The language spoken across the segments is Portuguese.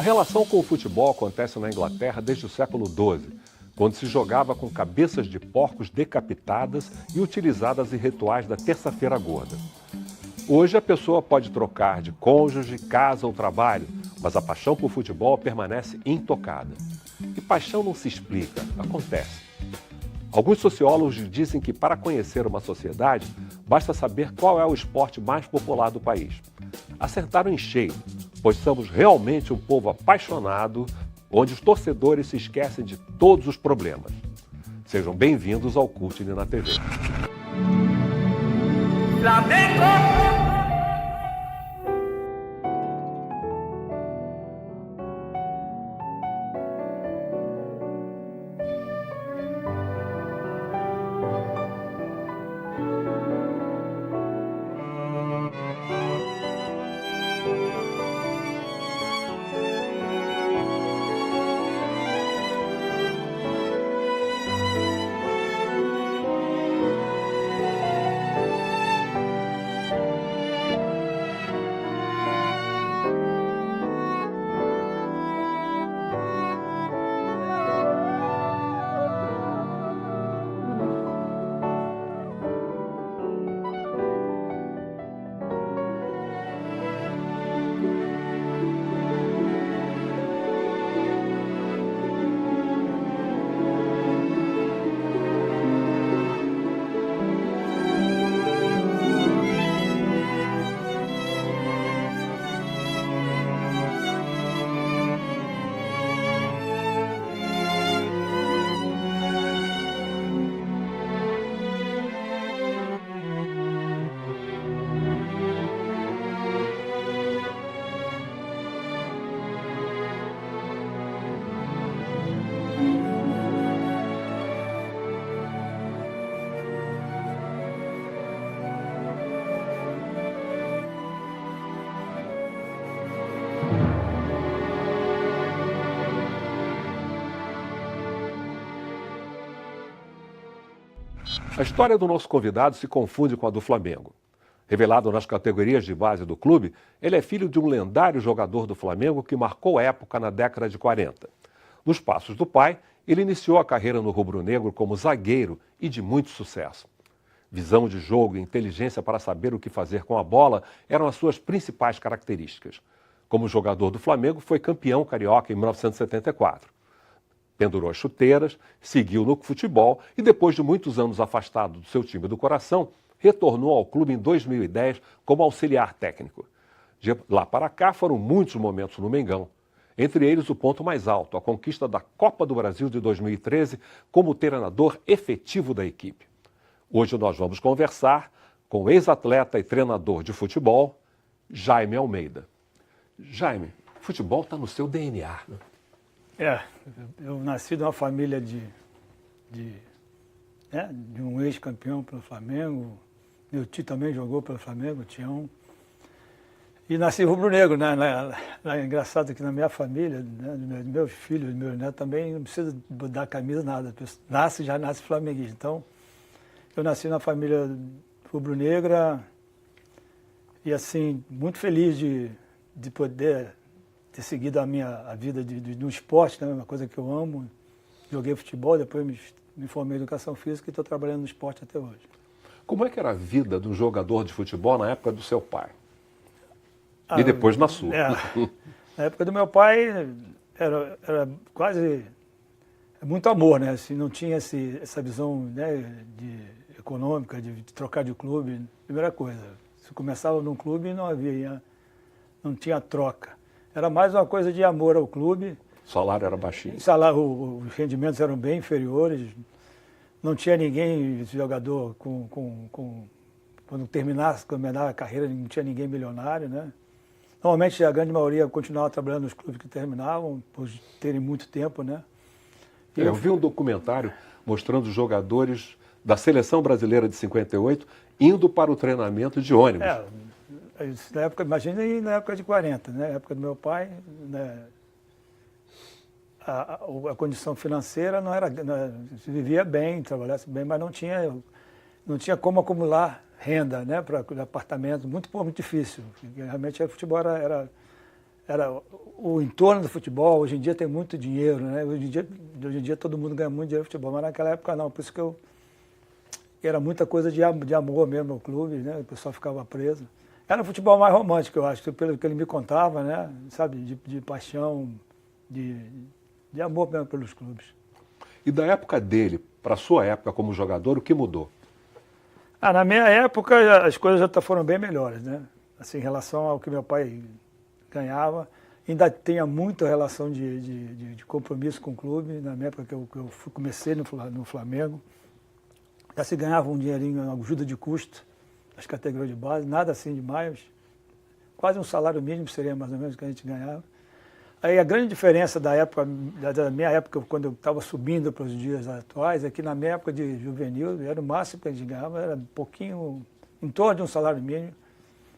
relação com o futebol acontece na Inglaterra desde o século XII, quando se jogava com cabeças de porcos decapitadas e utilizadas em rituais da Terça-feira Gorda. Hoje a pessoa pode trocar de cônjuge, casa ou trabalho, mas a paixão por futebol permanece intocada. E paixão não se explica, acontece. Alguns sociólogos dizem que para conhecer uma sociedade, basta saber qual é o esporte mais popular do país. Acertaram em cheio, pois somos realmente um povo apaixonado, onde os torcedores se esquecem de todos os problemas. Sejam bem-vindos ao Curtine na TV. Flamengo! A história do nosso convidado se confunde com a do Flamengo. Revelado nas categorias de base do clube, ele é filho de um lendário jogador do Flamengo que marcou época na década de 40. Nos passos do pai, ele iniciou a carreira no rubro-negro como zagueiro e de muito sucesso. Visão de jogo e inteligência para saber o que fazer com a bola eram as suas principais características. Como jogador do Flamengo, foi campeão carioca em 1974. Pendurou as chuteiras, seguiu no futebol e, depois de muitos anos afastado do seu time do coração, retornou ao clube em 2010 como auxiliar técnico. De lá para cá foram muitos momentos no Mengão. Entre eles o ponto mais alto, a conquista da Copa do Brasil de 2013 como treinador efetivo da equipe. Hoje nós vamos conversar com o ex-atleta e treinador de futebol, Jaime Almeida. Jaime, futebol está no seu DNA, né? Eu nasci de uma família de um ex-campeão pelo Flamengo. Meu tio também jogou pelo Flamengo, o Tião. E nasci rubro-negro, né? É engraçado que na minha família, né, meus filhos, meus netos também não precisa dar camisa, nada. Já nasce flamenguista. Então, eu nasci na família rubro-negra e, assim, muito feliz de poder ter seguido a vida de um esporte, né? Uma coisa que eu amo. Joguei futebol, depois me formei em educação física e estou trabalhando no esporte até hoje. Como é que era a vida de um jogador de futebol na época do seu pai? E depois na sua? Na época do meu pai era quase muito amor, né? Assim, não tinha essa visão, né, econômica, de trocar de clube. Primeira coisa, se começava num clube não tinha troca. Era mais uma coisa de amor ao clube. O salário era baixinho? Os rendimentos eram bem inferiores. Não tinha ninguém, jogador, quando terminava a carreira, não tinha ninguém milionário, né? Normalmente a grande maioria continuava trabalhando nos clubes que terminavam, por terem muito tempo, né? Eu vi um documentário mostrando os jogadores da Seleção Brasileira de 58 indo para o treinamento de ônibus. Na época, imagina aí na época de 40, né? Na época do meu pai, né? A condição financeira não era, se vivia bem, trabalhasse bem, mas não tinha como acumular renda, né, para apartamento, muito difícil. Realmente o futebol era o entorno do futebol. Hoje em dia tem muito dinheiro, né? Hoje em dia todo mundo ganha muito dinheiro no futebol, mas naquela época não. Por isso que era muita coisa de amor mesmo ao clube, né? O pessoal ficava preso. Era um futebol mais romântico, eu acho, pelo que ele me contava, né? Sabe, de paixão, de amor mesmo pelos clubes. E da época dele para a sua época como jogador, o que mudou? Na minha época as coisas já foram bem melhores, né? Assim, em relação ao que meu pai ganhava, ainda tinha muita relação de compromisso com o clube. Na minha época que eu comecei no Flamengo, já se ganhava um dinheirinho, uma ajuda de custo das categorias de base, nada assim demais, quase um salário mínimo seria mais ou menos o que a gente ganhava. Aí a grande diferença da minha época, quando eu estava subindo para os dias atuais, é que na minha época de juvenil, era o máximo que a gente ganhava, era um pouquinho, em torno de um salário mínimo.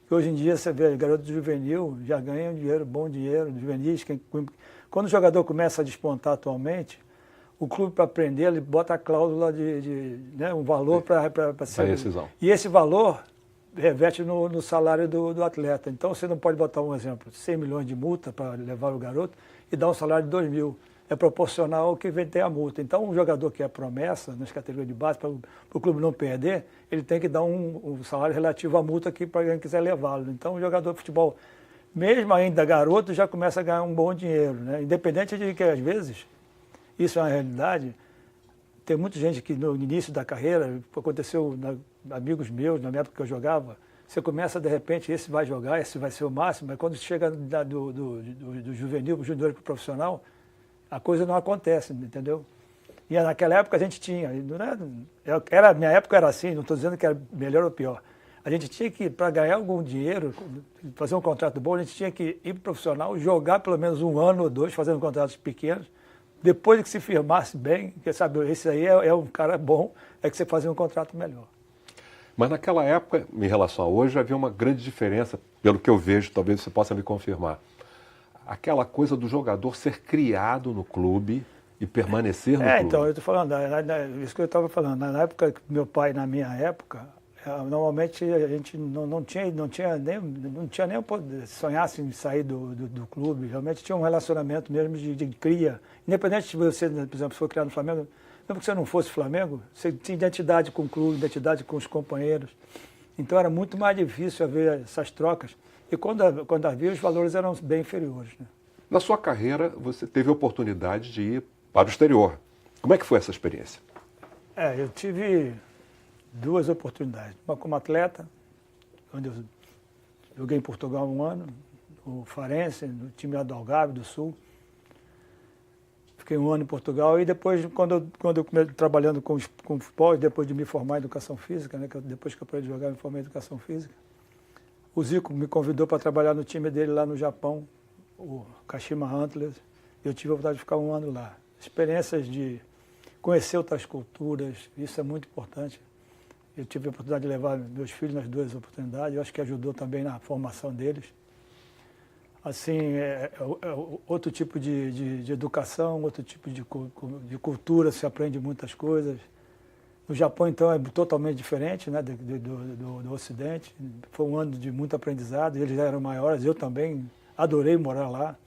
E hoje em dia você vê, garoto de juvenil já ganham dinheiro, bom dinheiro, juvenis. Quando o jogador começa a despontar atualmente, o clube, para prender, ele bota a cláusula né, um valor para ser. Rescisão. E esse valor reverte no salário do atleta. Então você não pode botar um exemplo, 100 milhões de multa para levar o garoto e dar um salário de 2 mil. É proporcional ao que vem ter a multa. Então um jogador que é promessa nas categorias de base, para o clube não perder, ele tem que dar um salário relativo à multa aqui para quem quiser levá-lo. Então o jogador de futebol, mesmo ainda garoto, já começa a ganhar um bom dinheiro, né? Independente de que às vezes, isso é uma realidade, tem muita gente que no início da carreira, aconteceu, amigos meus, na época que eu jogava, você começa de repente, esse vai jogar, esse vai ser o máximo, mas quando chega do juvenil para o junior para o profissional, a coisa não acontece, entendeu? E naquela época a gente tinha, minha época era assim, não estou dizendo que era melhor ou pior. A gente tinha que, para ganhar algum dinheiro, fazer um contrato bom, a gente tinha que ir para o profissional, jogar pelo menos 1 ano ou 2, fazendo contratos pequenos. Depois que se firmasse bem, que sabe, esse aí é um cara bom, é que você fazia um contrato melhor. Mas naquela época, em relação a hoje, havia uma grande diferença, pelo que eu vejo, talvez você possa me confirmar. Aquela coisa do jogador ser criado no clube e permanecer no clube. Então, eu estou falando, isso que eu estava falando, na época que meu pai, na minha época, normalmente a gente não tinha nem sonhasse em sair do clube, realmente tinha um relacionamento mesmo de cria. Independente de você, por exemplo, se for criado no Flamengo, mesmo que você não fosse Flamengo, você tinha identidade com o clube, identidade com os companheiros. Então era muito mais difícil haver essas trocas. E quando havia, os valores eram bem inferiores, né? Na sua carreira, você teve a oportunidade de ir para o exterior. Como é que foi essa experiência? Eu tive 2 oportunidades. Uma como atleta, onde eu joguei em Portugal 1 ano, no Farense, no time lá do Algarve do Sul. Fiquei 1 ano em Portugal e depois, quando eu comecei trabalhando com futebol, depois de me formar em Educação Física, né, depois que eu parei de jogar, me formei em Educação Física, o Zico me convidou para trabalhar no time dele lá no Japão, o Kashima Antlers, e eu tive a oportunidade de ficar 1 ano lá. Experiências de conhecer outras culturas, isso é muito importante. Eu tive a oportunidade de levar meus filhos nas 2 oportunidades, eu acho que ajudou também na formação deles. Assim, outro tipo de educação, outro tipo de cultura, se aprende muitas coisas. No Japão, então, é totalmente diferente, né, do Ocidente. Foi 1 ano de muito aprendizado, eles já eram maiores, eu também adorei morar lá.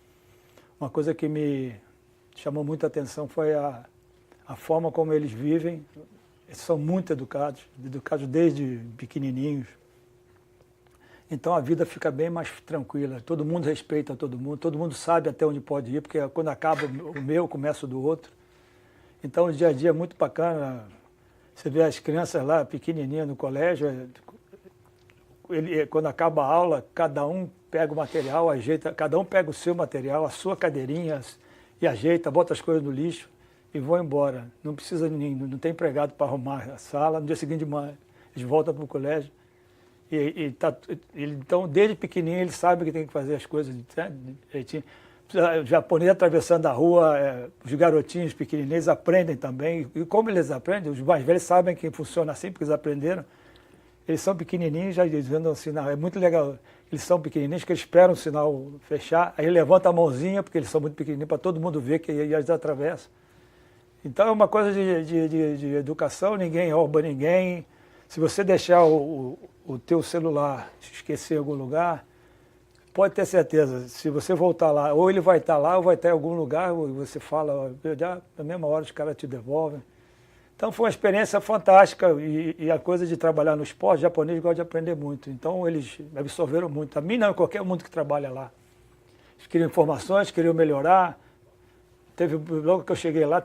Uma coisa que me chamou muita atenção foi a forma como eles vivem. Eles são muito educados desde pequenininhos. Então a vida fica bem mais tranquila, todo mundo respeita todo mundo sabe até onde pode ir, porque quando acaba o meu, começa o do outro. Então o dia a dia é muito bacana. Você vê as crianças lá, pequenininhas no colégio, quando acaba a aula, cada um pega o material, ajeita, cada um pega o seu material, a sua cadeirinha, e ajeita, bota as coisas no lixo e vão embora. Não precisa de ninguém, não tem empregado para arrumar a sala, no dia seguinte de manhã eles voltam para o colégio. Então, desde pequenininho, ele sabe que tem que fazer as coisas. O japonês atravessando a rua, os garotinhos pequenininhos aprendem também. E como eles aprendem, os mais velhos sabem que funciona assim, porque eles aprenderam. Eles são pequenininhos, já dizendo o sinal. É muito legal. Eles são pequenininhos, que eles esperam o sinal fechar, aí levanta a mãozinha, porque eles são muito pequenininhos, para todo mundo ver que eles atravessam. Então, é uma coisa de educação, ninguém rouba ninguém. Se você deixar o teu celular esquecer em algum lugar, Pode ter certeza, se você voltar lá, ou ele vai estar lá, ou vai estar em algum lugar, ou você fala, na mesma hora os caras te devolvem. Então foi uma experiência fantástica e a coisa de trabalhar no esporte, o japonês gosta de aprender muito. Então eles absorveram muito. A mim não, qualquer mundo que trabalha lá. Eles queriam informações, queriam melhorar. Logo que eu cheguei lá,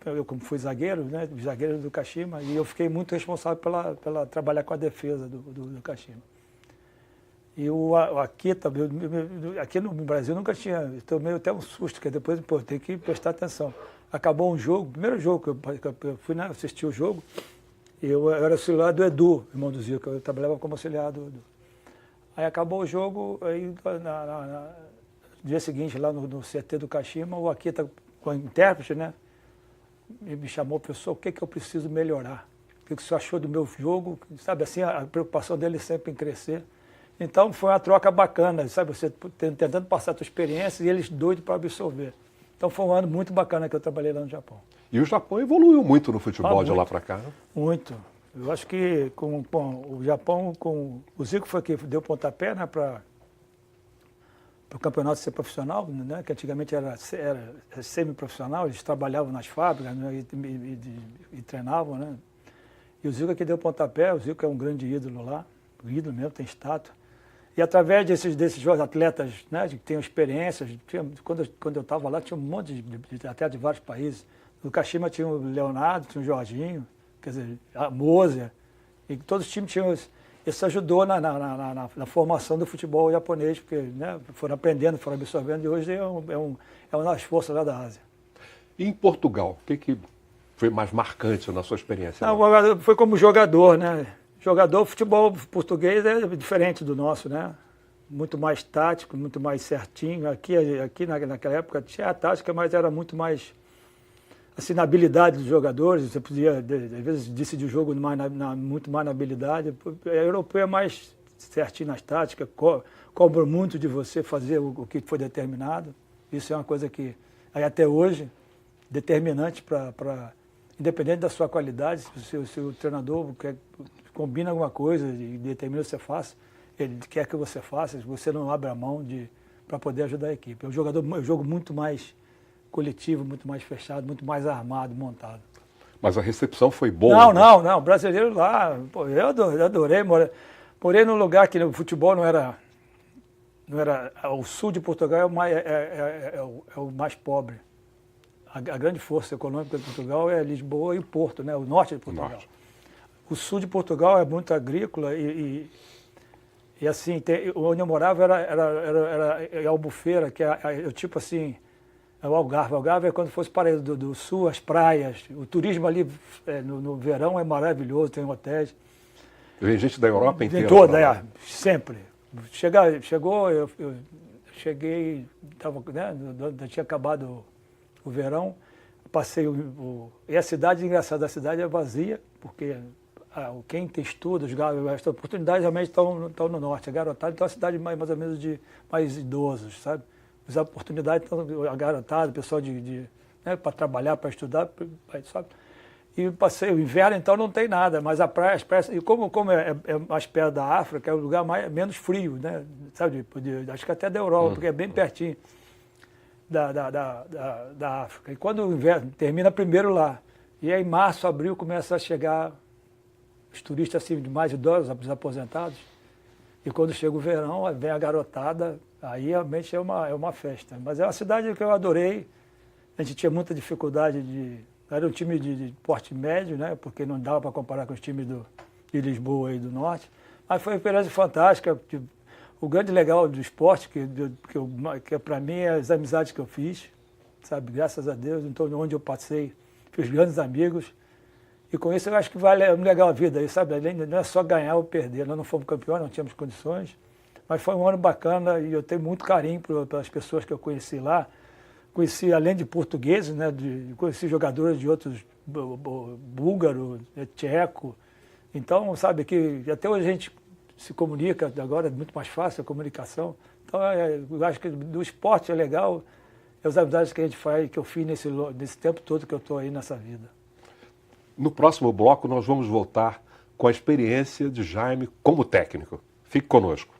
eu como fui zagueiro, né, zagueiro do Kashima, e eu fiquei muito responsável pela trabalhar com a defesa do Kashima. E o Akita, aqui no Brasil nunca tinha, tomei até um susto, que depois, pô, tem que prestar atenção. Acabou um jogo, primeiro jogo que eu fui assistir o jogo, eu era auxiliar do Edu, irmão do Zico, eu trabalhava como auxiliar do Edu. Aí acabou o jogo, aí no dia seguinte, lá no CT do Kashima, o Akita, com a intérprete, né, me chamou, professor, o que eu preciso melhorar? O que o senhor achou do meu jogo? Sabe assim, a preocupação dele sempre em crescer. Então foi uma troca bacana, sabe, você tentando passar a tua experiência e eles doidos para absorver. Então foi um ano muito bacana que eu trabalhei lá no Japão. E o Japão evoluiu muito no futebol de lá para cá, né? Muito. Eu acho que com o Japão, o Zico foi que deu pontapé, né, para o campeonato ser profissional, né, que antigamente era semi-profissional, eles trabalhavam nas fábricas, né, e treinavam, né? E o Zico é que deu pontapé, o Zico é um grande ídolo lá, o ídolo mesmo, tem estátua. E através desses atletas, né, que têm experiências, quando eu estava lá, tinha um monte de atletas de vários países. No Kashima tinha o Leonardo, tinha o Jorginho, quer dizer, a Moser, e todos os times tinham isso ajudou na formação do futebol japonês, porque, né, foram aprendendo, foram absorvendo, e hoje é uma das forças lá da Ásia. E em Portugal, o que foi mais marcante na sua experiência? Não, foi como jogador, né? Futebol português é diferente do nosso, né? Muito mais tático, muito mais certinho. Aqui naquela época tinha a tática, mas era muito mais assim, na habilidade dos jogadores. Você podia, às vezes, decidir o jogo muito mais na habilidade. A europeu é mais certinho nas táticas, cobra muito de você fazer o que foi determinado. Isso é uma coisa que, aí até hoje, determinante para independente da sua qualidade, se o treinador combina alguma coisa e determina que você faça, ele quer que você faça, você não abre a mão para poder ajudar a equipe. É um jogo muito mais coletivo, muito mais fechado, muito mais armado, montado. Mas a recepção foi boa? Não. Brasileiro lá, pô, eu adorei. Morei num lugar que o futebol não era. O sul de Portugal é o mais pobre. A grande força econômica de Portugal é Lisboa e o Porto, né? O norte de Portugal. O sul de Portugal é muito agrícola e assim, onde eu morava era Albufeira, que é tipo assim, é o Algarve. O Algarve é quando fosse para do sul, as praias. O turismo ali no verão é maravilhoso, tem hotéis. Vem gente da Europa inteira? Toda, sempre. Chegou, eu cheguei, né, tinha acabado o verão, passei e a cidade, engraçado, a cidade é vazia, porque quem estuda, as oportunidades realmente estão no norte, a garotada, então é uma cidade mais ou menos de mais idosos, sabe? As oportunidades estão, a garotada, o pessoal né, para trabalhar, para estudar, sabe? E passei o inverno, então não tem nada, mas as praias, e como é mais perto da África, é o lugar menos frio, né? Sabe? Acho que até da Europa, porque é bem pertinho da África. E quando o inverno termina primeiro lá, e aí em março, abril, começa a chegar os turistas assim, de mais idosos, os aposentados, e quando chega o verão, vem a garotada, aí realmente é uma festa. Mas é uma cidade que eu adorei, a gente tinha muita dificuldade era um time de porte médio, né, porque não dava para comparar com os times de Lisboa e do Norte, mas foi uma experiência fantástica. O grande legal do esporte, que para mim, é as amizades que eu fiz, sabe? Graças a Deus, então, onde eu passei, fiz grandes amigos. E com isso eu acho que vale legal a vida, sabe? Não é só ganhar ou perder. Nós não fomos campeões, não tínhamos condições, mas foi um ano bacana e eu tenho muito carinho pelas pessoas que eu conheci lá. Conheci, além de portugueses, né? Conheci jogadores de outros, búlgaro, tcheco. Então, sabe, que até hoje a gente se comunica, agora é muito mais fácil a comunicação. Então, eu acho que do esporte é legal, as amizades que a gente faz, que eu fiz nesse tempo todo que eu estou aí nessa vida. No próximo bloco, nós vamos voltar com a experiência de Jaime como técnico. Fique conosco.